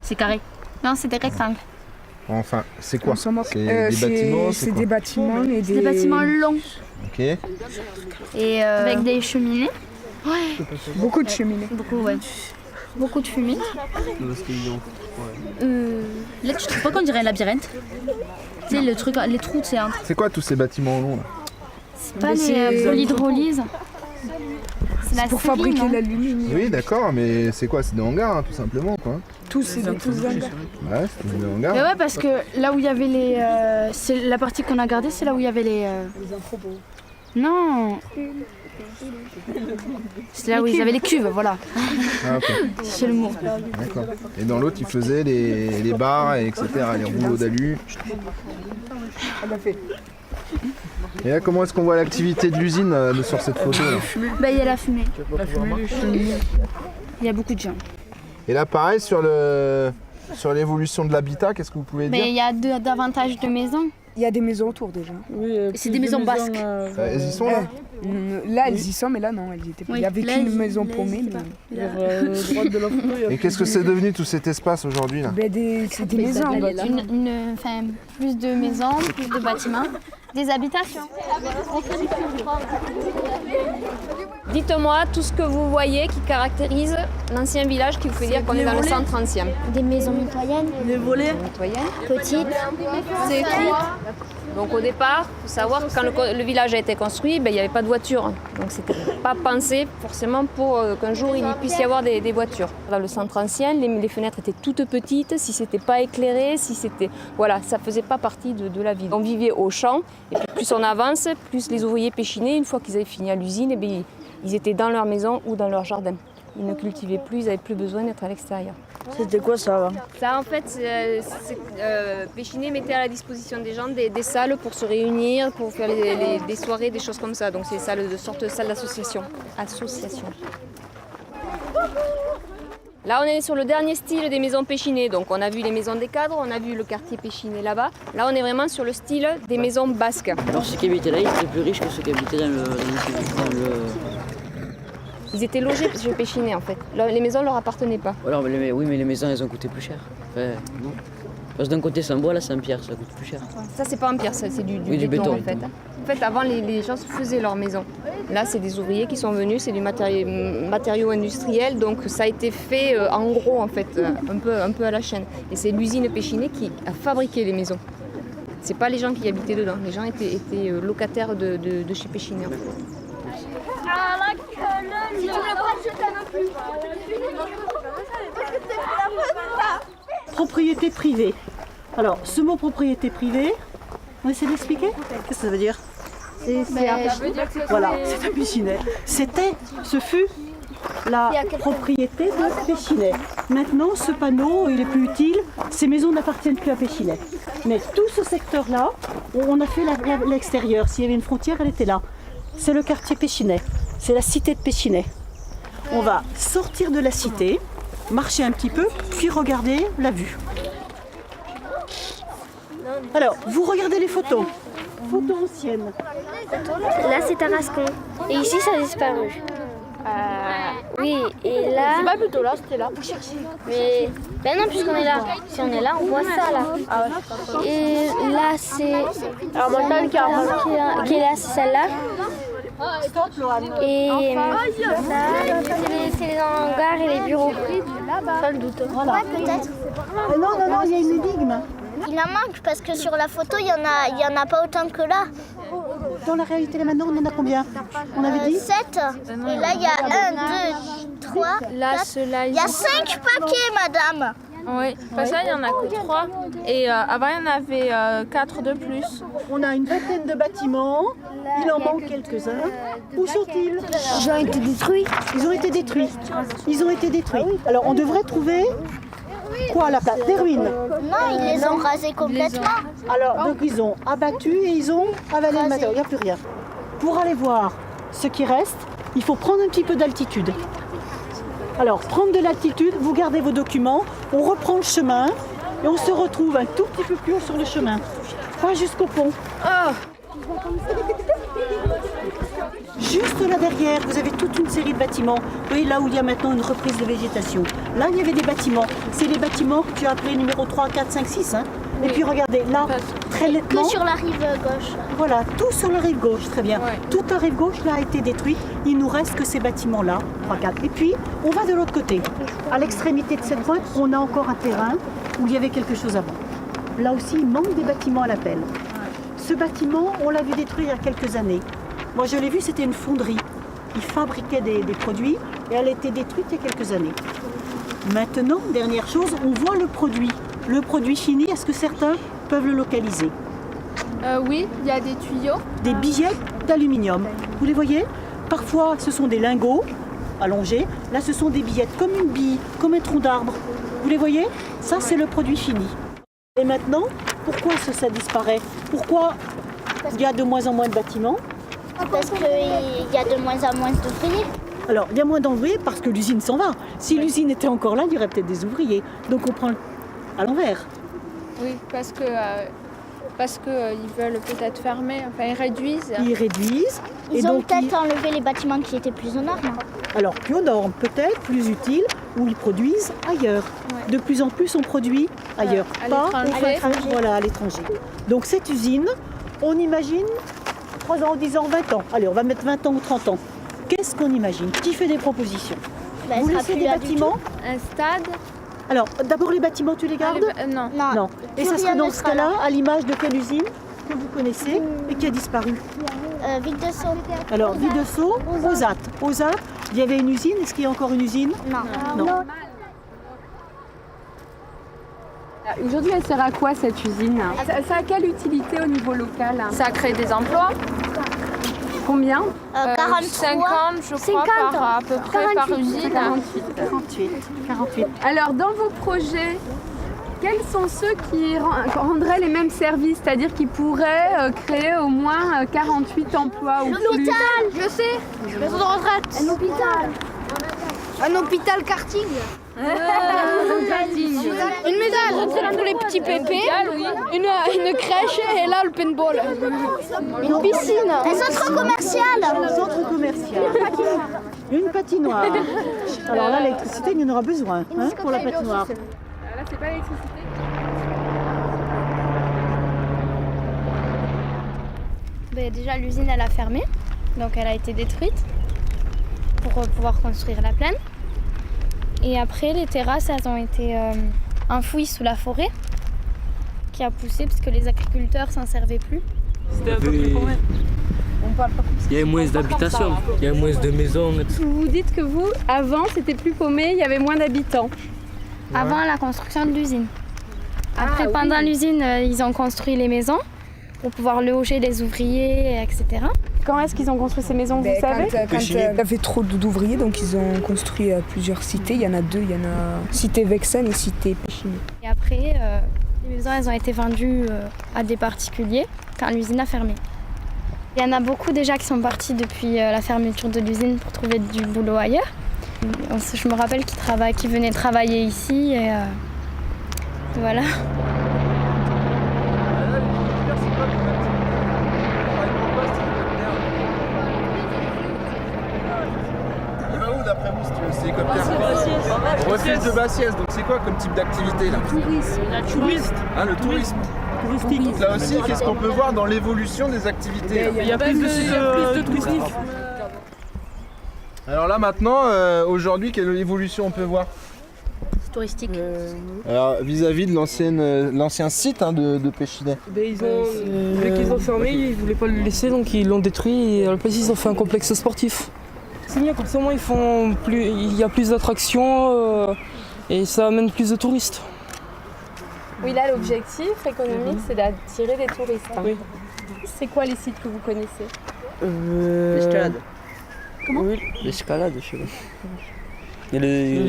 C'est carré. Non, c'est des rectangles. Enfin, c'est quoi? On s'en moque. C'est des bâtiments, C'est des bâtiments et C'est des bâtiments longs. Ok. Et avec des cheminées. Ouais. beaucoup de cheminées. Beaucoup, ouais. Beaucoup de fumée. Là, tu trouves pas qu'on dirait un labyrinthe? Tu sais, le truc, les trous, c'est un... C'est quoi tous ces bâtiments longs là? C'est pas les polyhydrolyses. C'est la Pour série, fabriquer non? l'aluminium. Oui, d'accord, mais c'est quoi? C'est des hangars, hein, tout simplement, quoi. Tous des hangars. Ouais, c'est des hangars. Mais ouais, parce que là où il y avait les... c'est la partie qu'on a gardée, c'est là où il y avait les... Non. C'est là où ils avaient les cuves, voilà. Ah, ok. C'est le mot. D'accord. Et dans l'autre, ils faisaient les bars, et etc., les rouleaux d'alu. Et là, comment est-ce qu'on voit l'activité de l'usine sur cette photo là? Bah, il y a la fumée. Il y a beaucoup de gens. Et là, pareil, sur l'évolution de l'habitat, qu'est-ce que vous pouvez dire? Mais il y a davantage de maisons. Il y a des maisons autour déjà. Oui, C'est des maisons basques. Elles y sont là? Là, elles y sont, mais là, non, elles y étaient pas. Oui, Il y avait là, qu'une elles- maison là, elles paumée. y étaient Mais... pas. droite de la photo, il y a Et qu'est-ce que c'est devenu tout cet espace aujourd'hui là? C'est des maisons. Enfin, plus de maisons, plus de bâtiments, des habitations. Dites-moi tout ce que vous voyez qui caractérise l'ancien village qui vous fait dire qu'on est dans le centre ancien. Des maisons mitoyennes, des volets. petites. C'est écrit. Donc au départ, il faut savoir que quand le village a été construit, ben, il n'y avait pas de voiture. Donc c'était pas pensé forcément pour qu'un jour il puisse y avoir des voitures. Dans le centre ancien, les fenêtres étaient toutes petites, si c'était pas éclairé, si c'était... Voilà, ça faisait pas partie de la ville. On vivait au champ, et puis plus on avance, plus les ouvriers péchinaient. Une fois qu'ils avaient fini à l'usine, eh bien, ils étaient dans leur maison ou dans leur jardin. Ils ne cultivaient plus, ils n'avaient plus besoin d'être à l'extérieur. C'était quoi ça? Ça, en fait, Péchinet mettait à la disposition des gens des salles pour se réunir, pour faire des soirées, des choses comme ça. Donc c'est de sorte de salles d'association. Là, on est sur le dernier style des maisons Péchinet. Donc on a vu les maisons des cadres, on a vu le quartier Péchinet là-bas. Là, on est vraiment sur le style des maisons basques. Alors ceux qui habitaient là, ils étaient plus riches que ceux qui habitaient dans le... Ils étaient logés chez Péchinet en fait. Les maisons ne leur appartenaient pas. Alors, oui, mais les maisons, elles ont coûté plus cher. Enfin, non. Parce que d'un côté, c'est en bois, là, c'est en pierre, ça coûte plus cher. Ça, c'est pas en pierre, ça, c'est du Oui, du béton. en fait. En fait, avant, les gens se faisaient leur maison. Là, c'est des ouvriers qui sont venus, c'est du matériau industriel, donc ça a été fait en gros, en fait, un peu à la chaîne. Et c'est l'usine Péchinet qui a fabriqué les maisons. C'est pas les gens qui habitaient dedans, les gens étaient locataires de chez Péchinet. En fait. Propriété privée. Alors, ce mot propriété privée, on essaie d'expliquer? Qu'est-ce que ça veut dire? Voilà, c'est un Péchinet. Ce fut la propriété de Péchinet. Maintenant, ce panneau, il est plus utile. Ces maisons n'appartiennent plus à Péchinet. Mais tout ce secteur-là, on a fait l'extérieur. S'il y avait une frontière, elle était là. C'est le quartier Péchinet. C'est la cité de Péchinet. On va sortir de la cité, marcher un petit peu, puis regarder la vue. Alors, vous regardez les photos. Photos anciennes. Là, c'est Tarascon. Et ici, ça a disparu. Oui, et là... C'est pas plutôt là, c'était là. Mais... Ben non, puisqu'on est là. Si on est là, on voit ça, là. Et là, c'est... Alors, montagne qui Qui est là, c'est celle-là. Et ça, c'est les hangars et les bureaux. Pas le doute. Voilà. Peut-être. Non, il y a une énigme. Il en manque parce que sur la photo, il y en a pas autant que là. Dans la réalité, là maintenant, on en a combien? On avait dit 7. Et là, il y a 1, 2, 3, Là, 4. ceux-là, Il y a 5 paquets, madame. Oui, parce que là, il n'y en a que 3. Et avant, il y en avait 4 de plus. On a une vingtaine de bâtiments. Il en manque quelques-uns. Où sont-ils? Ils ont été détruits. Ils ont été détruits. Ils ont été détruits. Alors, on devrait trouver quoi à la place? Des ruines. Non, ils les ont rasés complètement. Alors, donc ils ont abattu et ils ont avalé le matériau. Il n'y a plus rien. Pour aller voir ce qui reste, il faut prendre un petit peu d'altitude. Alors, prendre de l'altitude, vous gardez vos documents, on reprend le chemin et on se retrouve un tout petit peu plus haut sur le chemin. Pas jusqu'au pont. Juste là derrière, vous avez toute une série de bâtiments. Vous voyez là où il y a maintenant une reprise de végétation. Là, il y avait des bâtiments. C'est les bâtiments que tu as appelés numéro 3, 4, 5, 6. Hein. Et puis regardez, là, très nettement. Que sur la rive gauche. Voilà, tout sur la rive gauche, très bien. Ouais. Toute la rive gauche là a été détruite. Il nous reste que ces bâtiments-là, 3, 4. Et puis, on va de l'autre côté. À l'extrémité de cette pointe, on a encore un terrain où il y avait quelque chose avant. Là aussi, il manque des bâtiments à la pelle. Ce bâtiment, on l'a vu détruire il y a quelques années. Moi, je l'ai vu, c'était une fonderie. Ils fabriquaient des produits et elle a été détruite il y a quelques années. Maintenant, dernière chose, on voit le produit. Le produit fini, est-ce que certains peuvent le localiser? Oui, il y a des tuyaux. Des billettes d'aluminium. Vous les voyez? Parfois, ce sont des lingots allongés. Là, ce sont des billettes comme une bille, comme un tronc d'arbre. Vous les voyez? Ça, c'est le produit fini. Et maintenant, pourquoi ça disparaît? Pourquoi il y a de moins en moins de bâtiments? Parce qu'il y a de moins en moins d'ouvriers. Alors, il y a moins d'ouvriers parce que l'usine s'en va. Si l'usine était encore là, il y aurait peut-être des ouvriers. Donc, on prend à l'envers. Oui, parce que ils veulent peut-être fermer, enfin ils réduisent. Ils réduisent. Ils et ont donc, peut-être enlevé les bâtiments qui étaient plus aux normes. alors, plus aux normes, peut-être, plus utiles, où ils produisent ailleurs. Ouais. De plus en plus, on produit ailleurs. À Pas l'étranger. Voilà, à l'étranger. Donc, cette usine, on imagine 3 ans, 10 ans, 20 ans. Allez, on va mettre 20 ans ou 30 ans. Qu'est-ce qu'on imagine? Qui fait des propositions? Ben, Vous elle sera laissez plus des là du bâtiments? Un stade. Alors, d'abord les bâtiments, tu les gardes? Non. tout. Non. Et Plus ça rien serait ne dans ce sera cas-là, là. à l'image de quelle usine que vous connaissez et qui a disparu? Ville de Sceaux. Alors, Ville de Sceaux, Ozat. Ozat, il y avait une usine. Est-ce qu'il y a encore une usine? Non. Non. Aujourd'hui, elle sert à quoi cette usine? Ça a quelle utilité au niveau local? Ça crée des emplois. Combien? 43. 50, je crois, 50, à peu près par 48. usine. 48. Alors, dans vos projets, quels sont ceux qui rendraient les mêmes services? C'est-à-dire qui pourraient créer au moins 48 emplois ou plus? Je sais. Maison de retraite. Un hôpital. Un hôpital karting. Une maison pour les petits pépés. Une crèche et là le paintball. Une piscine. Un centre commercial. Un centre commercial. Une patinoire. Alors là, l'électricité, il y en aura besoin pour la patinoire. Là, c'est pas l'électricité. Déjà, l'usine, elle a fermé. Donc, elle a été détruite pour pouvoir construire la plaine. Et après, les terrasses, elles ont été enfouies sous la forêt qui a poussé parce que les agriculteurs s'en servaient plus. Il y a moins d'habitations, il y a moins de maisons. Vous dites que vous, avant, c'était plus paumé, il y avait moins d'habitants. Avant la construction de l'usine. Après, pendant l'usine, ils ont construit les maisons pour pouvoir loger les ouvriers, etc. Quand est-ce qu'ils ont construit ces maisons, vous savez? Quand il y avait trop d'ouvriers, donc ils ont construit plusieurs cités. Il y en a deux, il y en a cité Vexen et cité Péchiné. Et après, les maisons, elles ont été vendues à des particuliers quand l'usine a fermé. Il y en a beaucoup déjà qui sont partis depuis la fermeture de l'usine pour trouver du boulot ailleurs. Je me rappelle qu'ils venaient travailler ici et voilà. Il va où d'après vous si tu veux ces hélicoptères? Refuge de Bassiès, donc c'est quoi comme type d'activité là? Touriste. Ah, le tourisme. Touristique. Donc là aussi, qu'est-ce qu'on peut voir dans l'évolution des activités? Il y a plus de touristique. Alors là maintenant, aujourd'hui, quelle évolution on peut voir? Touristique. Alors vis-à-vis de l'ancien site de Péchinet. Vu qu'ils ont fermé, ils voulaient pas le laisser, donc ils l'ont détruit et à la place ils ont fait un complexe sportif. C'est bien, comme ça au moins il y a plus d'attractions et ça amène plus de touristes. Oui, là, l'objectif économique, c'est d'attirer des touristes. Oui. C'est quoi les sites que vous connaissez? L'escalade. Comment? Oui, l'escalade, je sais pas. Il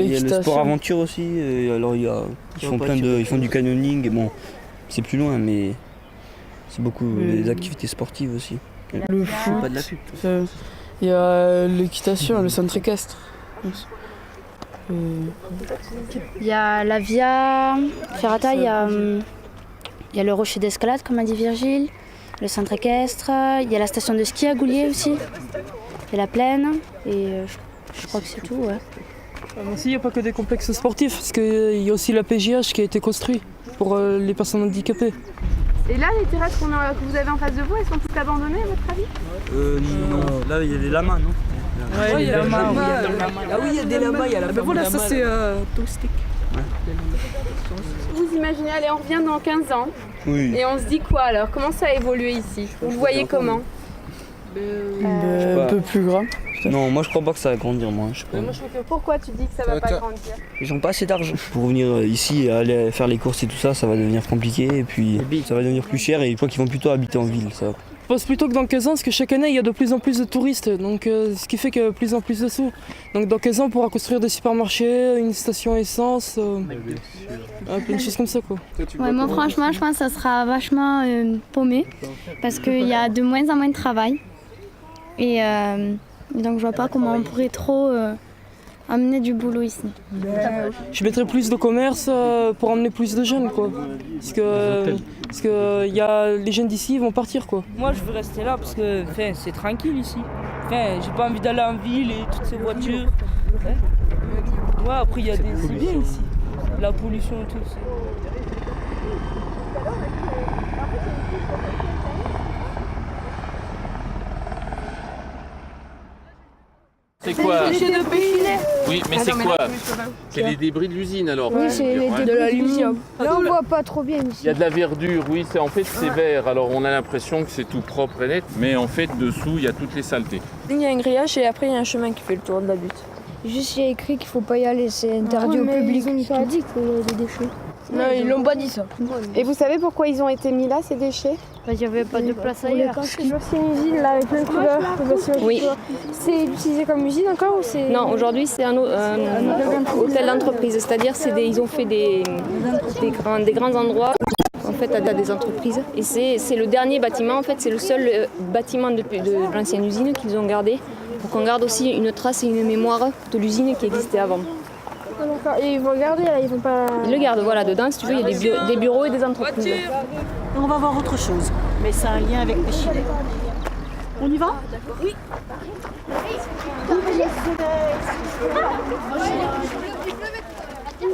y a le sport aventure aussi, alors ils font du canyoning, et bon, c'est plus loin, mais c'est beaucoup des activités sportives aussi. Le C'est foot, pas de la pub. il y a l'équitation, le centre équestre. Il y a la Via Ferrata, il y a le rocher d'escalade, comme a dit Virgile, le centre équestre, il y a la station de ski à Goulier aussi. c'est la plaine et je crois que c'est tout. Ouais. Ici, il n'y a pas que des complexes sportifs, parce qu'il y a aussi la PJH qui a été construite pour les personnes handicapées. Et là, les terrasses que vous avez en face de vous, elles sont toutes abandonnées à votre avis? Non, là il y a des lamas, non? Ouais, il y a des lamas. Ah oui, il y a des lamas, il y a la ferme voilà, des ça lamas, c'est là. touristique. Vous imaginez, allez, on revient dans 15 ans. Oui. Et on se dit quoi alors? Comment ça a évolué ici? Vous le voyez comment? Un peu plus grand. Non, moi je crois pas que ça va grandir, moi. Je sais pas. Pourquoi tu dis que ça va pas grandir? Ils ont pas assez d'argent. Pour venir ici et aller faire les courses et tout ça, ça va devenir compliqué et puis ça va devenir plus cher et je crois qu'ils vont plutôt habiter en ville. Ça. Je pense plutôt que dans 15 ans, parce que chaque année il y a de plus en plus de touristes, donc ce qui fait qu'il y a de plus en plus de sous. Donc dans 15 ans on pourra construire des supermarchés, une station essence, plein de choses comme ça quoi. Ouais, moi franchement je pense que ça sera vachement paumé parce qu'il y a de moins en moins de travail et donc je vois pas comment on pourrait trop amener du boulot ici. Je mettrais plus de commerce pour emmener plus de jeunes quoi. Parce que les jeunes d'ici vont partir quoi. Moi je veux rester là parce que c'est tranquille ici. J'ai pas envie d'aller en ville et toutes ces voitures. Ouais, après il y a des. C'est bien ici. La pollution et tout. C'est quoi? Des déchets de Péchinet. Oui, mais c'est quoi? C'est les débris de l'usine alors? Oui, c'est les débris de l'aluminium. Là, on voit pas trop bien ici. Il y a de la verdure, oui, en fait c'est vert, alors on a l'impression que c'est tout propre et net, mais en fait dessous il y a toutes les saletés. Il y a un grillage et après il y a un chemin qui fait le tour de la butte. Juste, il y a écrit qu'il faut pas y aller, c'est interdit au public. Ils ont pas dit qu'il y avait des déchets. Non, ils l'ont pas dit ça. Et vous savez pourquoi ils ont été mis là, ces déchets? Il n'y avait pas de place ailleurs. C'est une usine là avec plein de couleurs. Oui. C'est utilisé comme usine encore ou c'est... Non, aujourd'hui c'est un hôtel d'entreprise, c'est-à-dire ils ont fait des grands endroits en fait à des entreprises. Et c'est le dernier bâtiment, en fait c'est le seul bâtiment de l'ancienne usine qu'ils ont gardé pour qu'on garde aussi une trace et une mémoire de l'usine qui existait avant. Et ils vont le garder là, ils vont pas... Ils le gardent, voilà, dedans si tu veux il y a des bureaux et des entreprises. On va voir autre chose, mais ça a un lien avec Péchinet. On y va? Oui. Oui.